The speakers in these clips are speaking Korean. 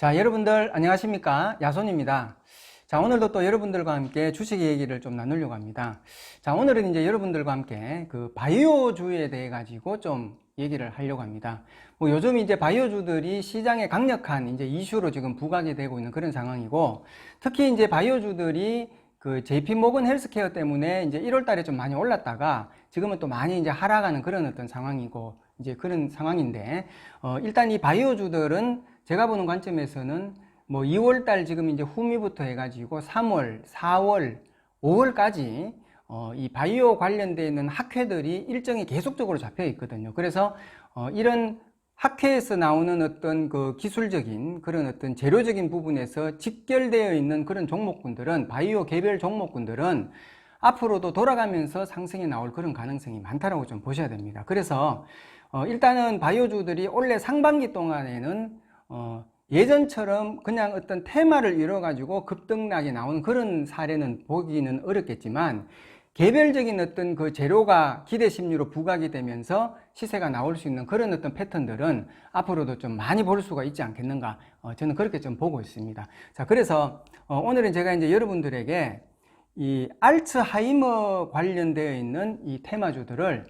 자, 여러분들 안녕하십니까? 야손입니다. 자, 오늘도 또 여러분들과 함께 주식 얘기를 좀 나누려고 합니다. 자, 오늘은 이제 여러분들과 함께 그 바이오주에 대해 가지고 좀 얘기를 하려고 합니다. 뭐 요즘 이제 바이오주들이 시장에 강력한 이제 이슈로 지금 부각이 되고 있는 그런 상황이고, 특히 이제 바이오주들이 그 JP모건 헬스케어 때문에 이제 1월 달에 좀 많이 올랐다가 지금은 또 많이 이제 하락하는 그런 어떤 상황이고, 이제 그런 상황인데, 일단 이 바이오주들은 제가 보는 관점에서는 뭐 2월 달 지금 이제 후미부터 해가지고 3월, 4월, 5월까지 이 바이오 관련되어 있는 학회들이 일정이 계속적으로 잡혀 있거든요. 그래서 이런 학회에서 나오는 어떤 그 기술적인 그런 어떤 재료적인 부분에서 직결되어 있는 그런 종목군들은, 바이오 개별 종목군들은 앞으로도 돌아가면서 상승이 나올 그런 가능성이 많다라고 좀 보셔야 됩니다. 그래서 일단은 바이오주들이 올해 상반기 동안에는 예전처럼 그냥 어떤 테마를 이뤄가지고 급등락이 나오는 그런 사례는 보기는 어렵겠지만, 개별적인 어떤 그 재료가 기대 심리로 부각이 되면서 시세가 나올 수 있는 그런 어떤 패턴들은 앞으로도 좀 많이 볼 수가 있지 않겠는가, 저는 그렇게 좀 보고 있습니다. 자, 그래서 오늘은 제가 이제 여러분들에게 이 알츠하이머 관련되어 있는 이 테마주들을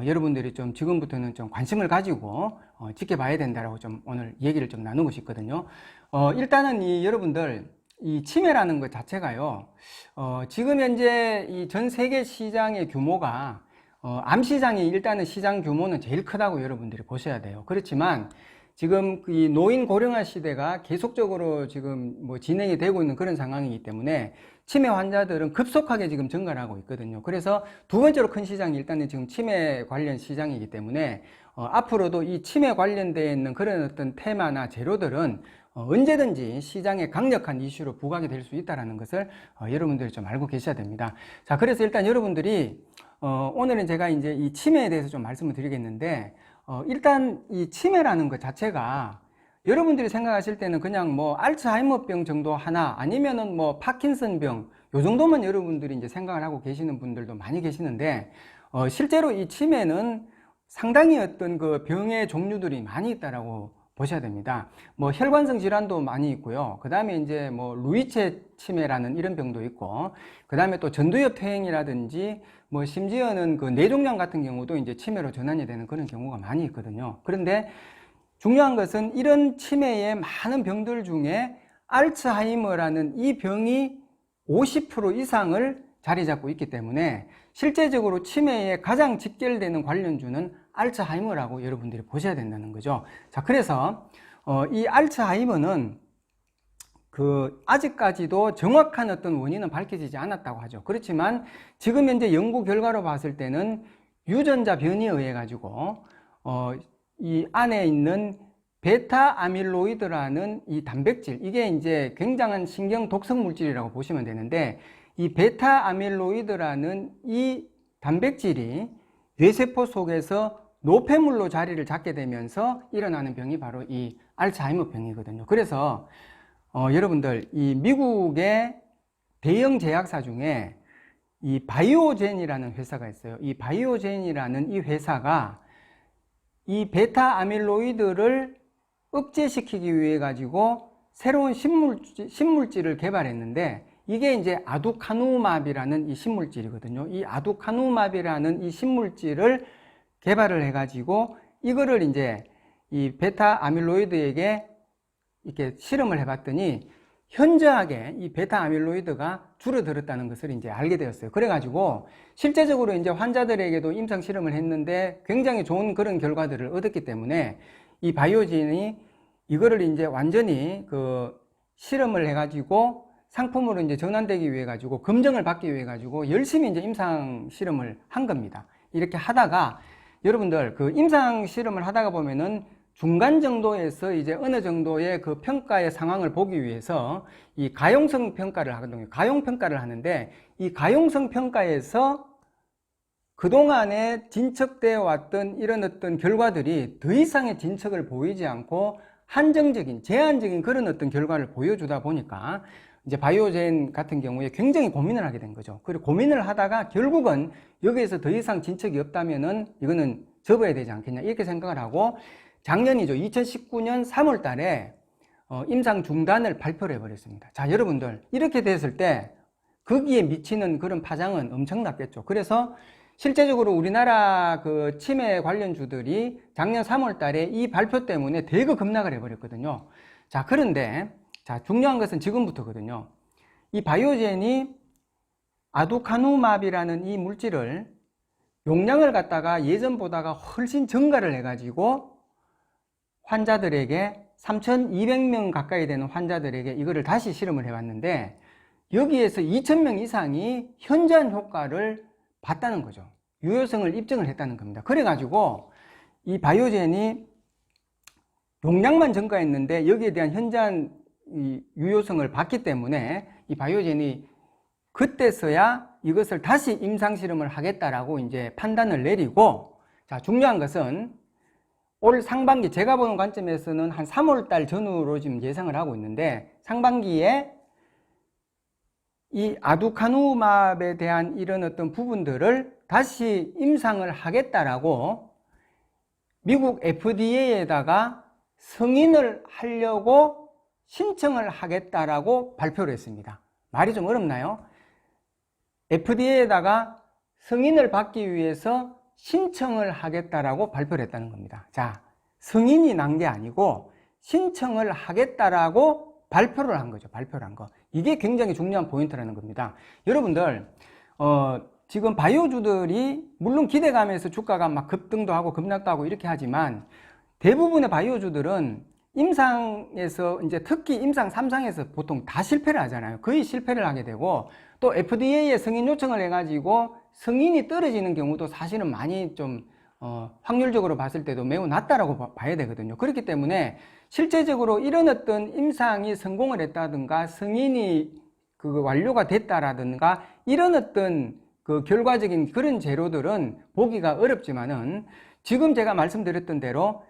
여러분들이 좀 지금부터는 좀 관심을 가지고 지켜봐야 된다라고 좀 오늘 얘기를 좀 나누고 싶거든요. 일단은 이 여러분들, 이 치매라는 것 자체가요, 지금 현재 이 전 세계 시장의 규모가, 암 시장이 일단은 시장 규모는 제일 크다고 여러분들이 보셔야 돼요. 그렇지만 지금 이 노인 고령화 시대가 계속적으로 지금 뭐 진행이 되고 있는 그런 상황이기 때문에 치매 환자들은 급속하게 지금 증가를 하고 있거든요. 그래서 두 번째로 큰 시장이 일단은 지금 치매 관련 시장이기 때문에 앞으로도 이 치매 관련되어 있는 그런 어떤 테마나 재료들은 언제든지 시장에 강력한 이슈로 부각이 될 수 있다는 것을 여러분들이 좀 알고 계셔야 됩니다. 자, 그래서 일단 여러분들이 오늘은 제가 이제 이 치매에 대해서 좀 말씀을 드리겠는데, 일단 이 치매라는 것 자체가 여러분들이 생각하실 때는 그냥 뭐 알츠하이머병 정도 하나, 아니면은 뭐 파킨슨병, 요 정도만 여러분들이 이제 생각을 하고 계시는 분들도 많이 계시는데, 실제로 이 치매는 상당히 어떤 그 병의 종류들이 많이 있다라고 보셔야 됩니다. 뭐 혈관성 질환도 많이 있고요. 그 다음에 이제 뭐 루이체 치매라는 이런 병도 있고, 그 다음에 또 전두엽 퇴행이라든지 뭐 심지어는 그 뇌종양 같은 경우도 이제 치매로 전환이 되는 그런 경우가 많이 있거든요. 그런데 중요한 것은 이런 치매의 많은 병들 중에 알츠하이머라는 이 병이 50% 이상을 자리 잡고 있기 때문에 실제적으로 치매에 가장 직결되는 관련주는 알츠하이머라고 여러분들이 보셔야 된다는 거죠. 자, 그래서 이 알츠하이머는 그 아직까지도 정확한 어떤 원인은 밝혀지지 않았다고 하죠. 그렇지만 지금 현재 연구 결과로 봤을 때는 유전자 변이에 의해 가지고 이 안에 있는 베타 아밀로이드라는 이 단백질, 이게 이제 굉장한 신경 독성 물질이라고 보시면 되는데, 이 베타 아밀로이드라는 이 단백질이 뇌세포 속에서 노폐물로 자리를 잡게 되면서 일어나는 병이 바로 이 알츠하이머 병이거든요. 그래서 여러분들, 이 미국의 대형 제약사 중에 이 바이오젠이라는 회사가 있어요. 이 바이오젠이라는 이 회사가 이 베타 아밀로이드를 억제시키기 위해 가지고 새로운 신물질을 개발했는데, 이게 이제 아두카누맙이라는 이 신물질이거든요. 이 아두카누맙이라는 이 신물질을 개발을 해가지고 이거를 이제 이 베타 아밀로이드에게 이렇게 실험을 해봤더니 현저하게 이 베타 아밀로이드가 줄어들었다는 것을 이제 알게 되었어요. 그래가지고 실제적으로 이제 환자들에게도 임상 실험을 했는데 굉장히 좋은 그런 결과들을 얻었기 때문에 이 바이오진이 이거를 이제 완전히 그 실험을 해가지고 상품으로 이제 전환되기 위해 가지고 검증을 받기 위해 가지고 열심히 이제 임상 실험을 한 겁니다. 이렇게 하다가 여러분들 그 임상 실험을 하다가 보면은 중간 정도에서 이제 어느 정도의 그 평가의 상황을 보기 위해서 이 가용성 평가를 하거든요. 가용 평가를 하는데, 이 가용성 평가에서 그동안에 진척되어 왔던 이런 어떤 결과들이 더 이상의 진척을 보이지 않고 한정적인, 제한적인 그런 어떤 결과를 보여주다 보니까 이제 바이오젠 같은 경우에 굉장히 고민을 하게 된 거죠. 그리고 고민을 하다가 결국은 여기에서 더 이상 진척이 없다면은 이거는 접어야 되지 않겠냐, 이렇게 생각을 하고 작년이죠. 2019년 3월 달에 임상 중단을 발표를 해버렸습니다. 자, 여러분들 이렇게 됐을 때 거기에 미치는 그런 파장은 엄청났겠죠. 그래서 실제적으로 우리나라 그 치매 관련주들이 작년 3월 달에 이 발표 때문에 대거 급락을 해버렸거든요. 자, 그런데 자, 중요한 것은 지금부터거든요. 이 바이오젠이 아두카누맙이라는 이 물질을 용량을 갖다가 예전보다가 훨씬 증가를 해가지고 환자들에게 3,200명 가까이 되는 환자들에게 이거를 다시 실험을 해봤는데 여기에서 2,000명 이상이 현저한 효과를 봤다는 거죠. 유효성을 입증을 했다는 겁니다. 그래가지고 이 바이오젠이 용량만 증가했는데 여기에 대한 현저한 이 유효성을 봤기 때문에 이 바이오젠이 그때서야 이것을 다시 임상실험을 하겠다라고 이제 판단을 내리고, 자, 중요한 것은 올 상반기, 제가 보는 관점에서는 한 3월 달 전후로 지금 예상을 하고 있는데, 상반기에 이 아두카누맙에 대한 이런 어떤 부분들을 다시 임상을 하겠다라고 미국 FDA에다가 승인을 하려고 신청을 하겠다라고 발표를 했습니다. 말이 좀 어렵나요? FDA에다가 승인을 받기 위해서 신청을 하겠다라고 발표를 했다는 겁니다. 자, 승인이 난 게 아니고 신청을 하겠다라고 발표를 한 거죠. 발표를 한 거. 이게 굉장히 중요한 포인트라는 겁니다. 여러분들, 지금 바이오주들이 물론 기대감에서 주가가 막 급등도 하고 급락도 하고 이렇게 하지만 대부분의 바이오주들은 임상에서 이제 특히 임상 3상에서 보통 다 실패를 하잖아요. 거의 실패를 하게 되고 또 FDA에 승인 요청을 해가지고 승인이 떨어지는 경우도 사실은 많이 좀 확률적으로 봤을 때도 매우 낮다라고 봐야 되거든요. 그렇기 때문에 실제적으로 이런 어떤 임상이 성공을 했다든가 승인이 그 완료가 됐다라든가 이런 어떤 그 결과적인 그런 재료들은 보기가 어렵지만은 지금 제가 말씀드렸던 대로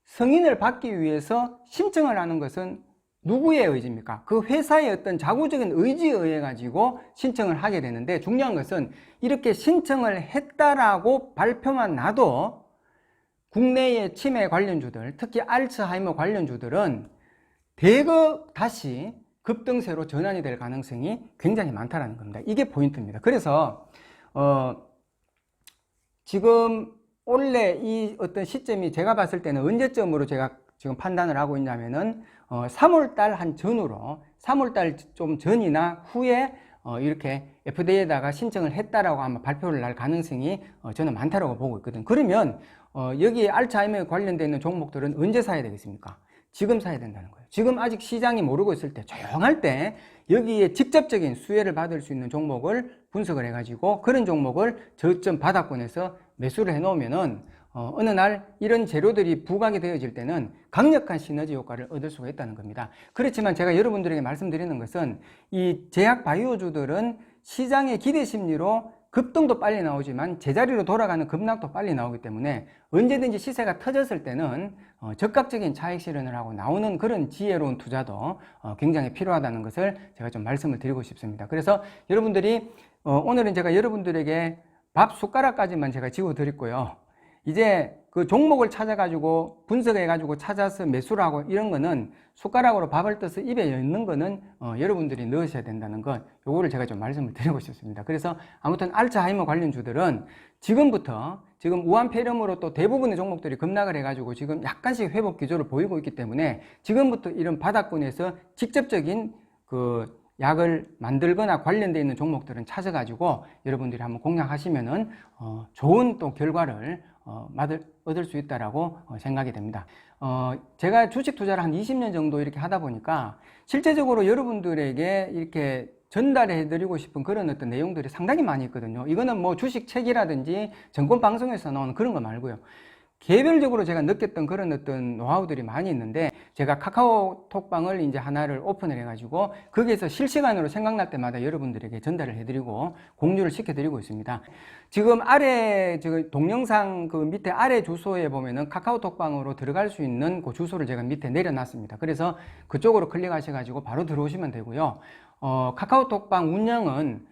승인을 받기 위해서 신청을 하는 것은 누구의 의지입니까? 그 회사의 어떤 자구적인 의지에 의해 가지고 신청을 하게 되는데 중요한 것은 이렇게 신청을 했다라고 발표만 나도 국내의 치매 관련주들, 특히 알츠하이머 관련주들은 대거 다시 급등세로 전환이 될 가능성이 굉장히 많다는 겁니다. 이게 포인트입니다. 그래서 지금 원래 이 어떤 시점이 제가 봤을 때는 언제쯤으로 제가 지금 판단을 하고 있냐면은 3월달 한 전후로 3월달 좀 전이나 후에 이렇게 FDA에다가 신청을 했다라고 아마 발표를 날 가능성이 저는 많다라고 보고 있거든요. 그러면 여기 알츠하이머에 관련되어 있는 종목들은 언제 사야 되겠습니까? 지금 사야 된다는 거예요. 지금 아직 시장이 모르고 있을 때, 조용할 때 여기에 직접적인 수혜를 받을 수 있는 종목을 분석을 해가지고 그런 종목을 저점 바닥권에서 매수를 해놓으면은 어느 날 이런 재료들이 부각이 되어질 때는 강력한 시너지 효과를 얻을 수가 있다는 겁니다. 그렇지만 제가 여러분들에게 말씀드리는 것은 이 제약 바이오주들은 시장의 기대 심리로 급등도 빨리 나오지만 제자리로 돌아가는 급락도 빨리 나오기 때문에 언제든지 시세가 터졌을 때는 적극적인 차익 실현을 하고 나오는 그런 지혜로운 투자도 굉장히 필요하다는 것을 제가 좀 말씀을 드리고 싶습니다. 그래서 여러분들이 오늘은 제가 여러분들에게 밥 숟가락까지만 제가 지워 드렸고요. 이제 그 종목을 찾아가지고 분석해가지고 찾아서 매수를 하고 이런 거는 숟가락으로 밥을 떠서 입에 넣는 거는 여러분들이 넣으셔야 된다는 것, 요거를 제가 좀 말씀을 드리고 싶습니다. 그래서 아무튼 알츠하이머 관련주들은 지금부터 지금 우한 폐렴으로 또 대부분의 종목들이 급락을 해가지고 지금 약간씩 회복 기조를 보이고 있기 때문에 지금부터 이런 바닥권에서 직접적인 그 약을 만들거나 관련되어 있는 종목들은 찾아가지고 여러분들이 한번 공략하시면은 좋은 또 결과를 얻을 수 있다라고 생각이 됩니다. 제가 주식 투자를 한 20년 정도 이렇게 하다 보니까 실제적으로 여러분들에게 이렇게 전달해 드리고 싶은 그런 어떤 내용들이 상당히 많이 있거든요. 이거는 뭐 주식 책이라든지 정권 방송에서 나오는 그런 거 말고요. 개별적으로 제가 느꼈던 그런 어떤 노하우들이 많이 있는데 제가 카카오톡방을 이제 하나를 오픈을 해가지고 거기에서 실시간으로 생각날 때마다 여러분들에게 전달을 해드리고 공유를 시켜드리고 있습니다. 지금 아래 동영상 그 밑에 아래 주소에 보면은 카카오톡방으로 들어갈 수 있는 그 주소를 제가 밑에 내려놨습니다. 그래서 그쪽으로 클릭하셔가지고 바로 들어오시면 되고요. 카카오톡방 운영은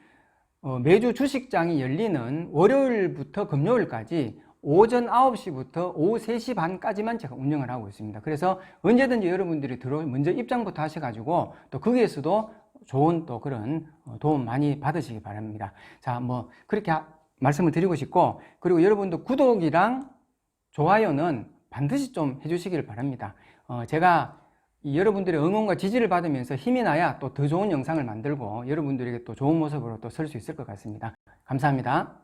매주 주식장이 열리는 월요일부터 금요일까지 오전 9시부터 오후 3시 반까지만 제가 운영을 하고 있습니다. 그래서 언제든지 여러분들이 먼저 입장부터 하셔가지고 또 거기에서도 좋은 또 그런 도움 많이 받으시기 바랍니다. 자, 뭐 그렇게 말씀을 드리고 싶고, 그리고 여러분도 구독이랑 좋아요는 반드시 좀 해주시길 바랍니다. 제가 여러분들의 응원과 지지를 받으면서 힘이 나야 또 더 좋은 영상을 만들고 여러분들에게 또 좋은 모습으로 또 설 수 있을 것 같습니다. 감사합니다.